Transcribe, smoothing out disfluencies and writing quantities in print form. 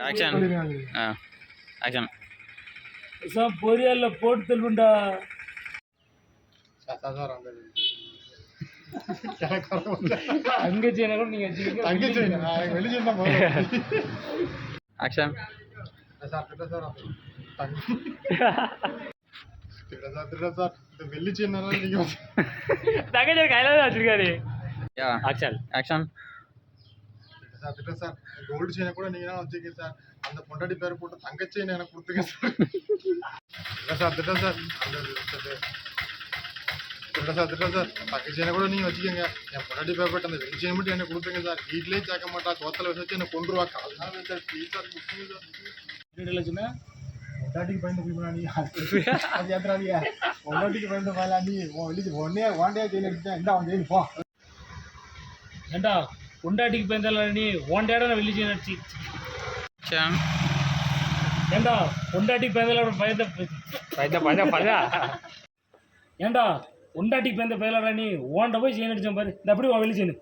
Action action பொரியல்ல போட்டு தெல்லுண்டா தங்கச்சி கூட நீங்க ஆக்ஷன் தங்கச்சி கையில தான் வச்சிருக்காரு ஆக்ஷன் ஆக்ஷன் சார் கோல்டு செயினை கூட நீங்க தான் வச்சுக்கீங்க சார். அந்த பொண்டாட்டி பேர் போட்டு தங்கச்சி எனக்கு கொடுத்துங்க சார். திட்டம் சார் திட்டம் சார் தங்கச்சி செயினை கூட நீங்க வச்சுக்கோங்க. என் பொண்டாட்டி பேர் போட்டு அந்த வெள்ளி செயின் மட்டும் எனக்கு கொடுத்துங்க சார். வீட்லயே சேர்க்க மாட்டா, சோத்துல வச்சு என்ன கொண்டுருவா. அதனால சார் ப்ளீஸ் சார் கொடுத்துங்க சார். பொண்டாட்டிக்கு பயந்து போய் நீ அது ஏத்துறாதீங்க. பொண்டாட்டிக்கு பயந்து போயலாம் நீ வெளியே ஒன்னே வாண்டியா செயின் எடுத்தேன். இந்த அவன் ஜெயிலு போ. ஏண்டா பொண்டாட்டிக்கு பயந்தால நீ ஓண்டையாட வெளியே செயின் அடிச்சு. ஏண்டா பொண்டாட்டிக்கு பயந்தால பயந்த ஏண்டா பொண்டாட்டிக்கு பயந்த பயலாடா நீ ஓண்ட போய் செயின் அடிச்சான் பாரு. இந்த அப்படி வெளியே செயின்